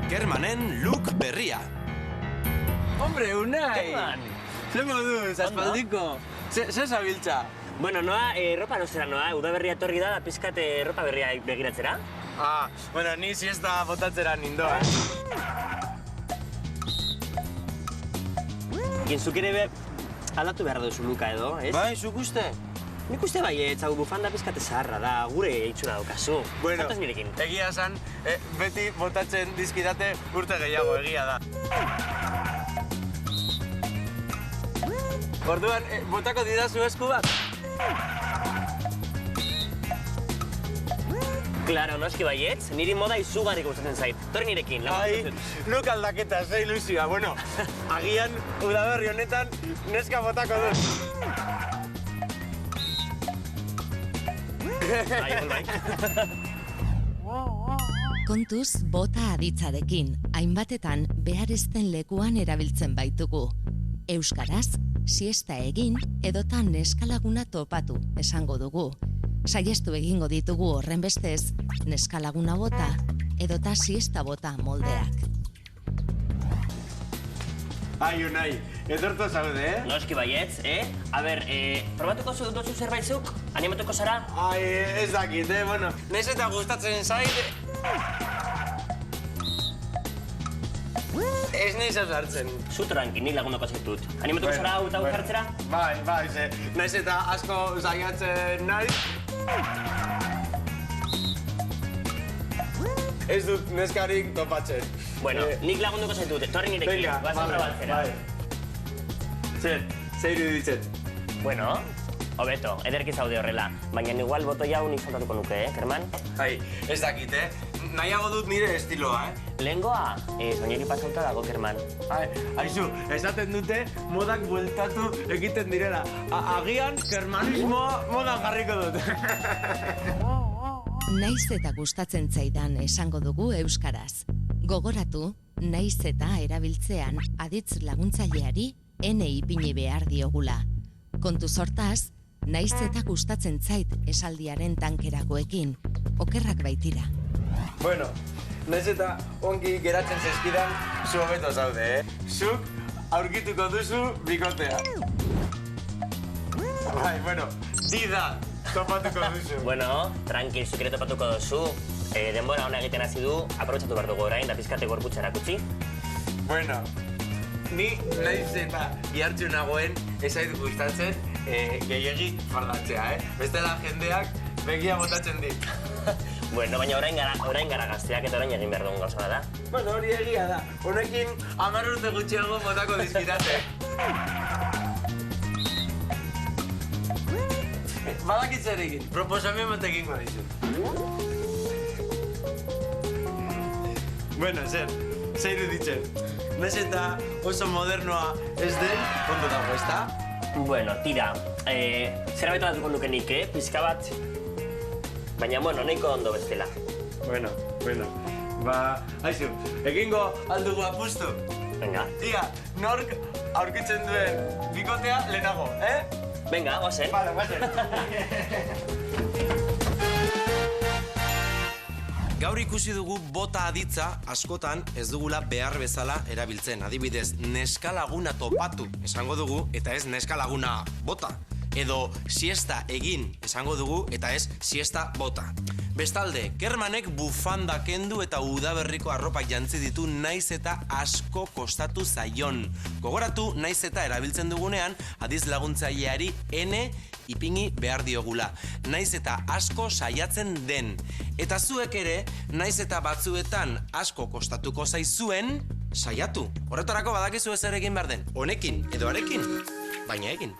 Kermanen look berria. Hombre, Unai! Kerman! Zer moduz, aspaldiko? Zer zabiltza? Bueno, noa, ropa nostera noa, udaberria etorri da pizkat ropa berria begiratzera. Bueno, ni siesta botatzera nindoa. Genzuk ere aldatu behar duzu luka edo, ez? Bai, zuk uste? Nik uste baietz, hau bufanda pizkate zaharra da, gure itxura daukazu. Bueno, Zataz nirekin. egia esan, beti botatzen dizkidate urte gehiago, egia da. Orduan, botako didazu esku bat? Claro, noski baietz, niri moda izugarrik gustatzen zait. Torri nirekin, laguntzen dut. Nuk aldaketa, ze ilusioa. Bueno, agian udaberri honetan neska botako dut. Bai. Kontuz bota aditzarekin, hainbatetan beharezten lekuan erabiltzen baitugu. Euskaraz, siesta egin edota neskalaguna topatu esango dugu. Saiestu egingo ditugu horren bestez, neskalaguna bota edota siesta bota moldeak. Ai, Unai, etortu zaude, Noski baietz, A ber, probatuko duzu zerbaizuk? Animatuko zara? Ai, ez dakit, bueno, naiz eta gustatzen zait. Ez naiz hartzen. Zu tranqui, nik lagunduko zaitut. Animatuko zara hau eta hau jartzera? Bai, ze, naiz eta asko saiatzen naiz. Ez dut neskarik topatzen. Bueno, nik lagunduko zaitut, torri nirekin, bazen probatzera. Zer iruditzen? Bueno, hobeto, ederki zaude horrela. Baina igual botoi hau nik saltatuko nuke, Kerman? Ai, ez dakit, nahiago dut nire estiloa, Lehengoa, soineri pasauta dago, Kerman. Aizu, esaten dute modak bueltatu egiten direla. Agian, kermanismoa modan jarriko dut. Naiz eta gustatzen zaidan esango dugu euskaraz. Gogoratu, naiz eta erabiltzean aditz laguntzaileari ene ipini behar diogula. Kontuz hortaz, naiz eta gustatzen zait esaldiaren tankerakoekin, okerrak baitira. Bueno, naiz eta ongi geratzen zezkidan, zu hobeto zaude, Zuk aurkituko duzu bikotea. Bai, bueno, dida topatuko duzu. Bueno, tranqui, zuk ere topatuko duzu. Denbora ona egiten hasi du, aprobetxatu behar dugu orain, da pizkate gorputza erakutsi. Bueno, ni naiz eta gihartxu nagoen ezait gustatzen gehiegi fardatzea, Bestela jendeak begia botatzen dit. Bueno, baina orain gara gazteak eta orain egin behar dugun gauza da. Bueno, hori egia da. Honekin 10 urte gutxiago botako dizkidate. Badakit zer egin, proposamen bat egingo dizut. Bueno, zer iruditzen. Naiz eta oso modernoa ez den, ondo dago, ezta? Bueno, tira, zerbait batuko nuke nik, pizka bat. Baina, bueno, nahiko ondo bestela. Bueno. Aizu, egingo aldugu apustu. Venga. Ia, nork aurkitzen duen bikotea lehenago, Venga, goazen. Vale, goazen. Gaur ikusi dugu bota aditza askotan ez dugula behar bezala erabiltzen. Adibidez, neskalaguna topatu esango dugu eta ez neskalaguna bota. Edo siesta egin esango dugu eta ez siesta bota. Bestalde, Kermanek bufanda kendu eta udaberriko arropak jantzi ditu naiz eta asko kostatu zaion. Gogoratu, naiz eta erabiltzen dugunean, adiz laguntzaileari ene ipini behar diogula. Naiz eta asko saiatzen den. Eta zuek ere, naiz eta batzuetan asko kostatuko zaizuen, saiatu. Horretarako badakizu ez ere egin behar den. Honekin edo arekin, baina egin.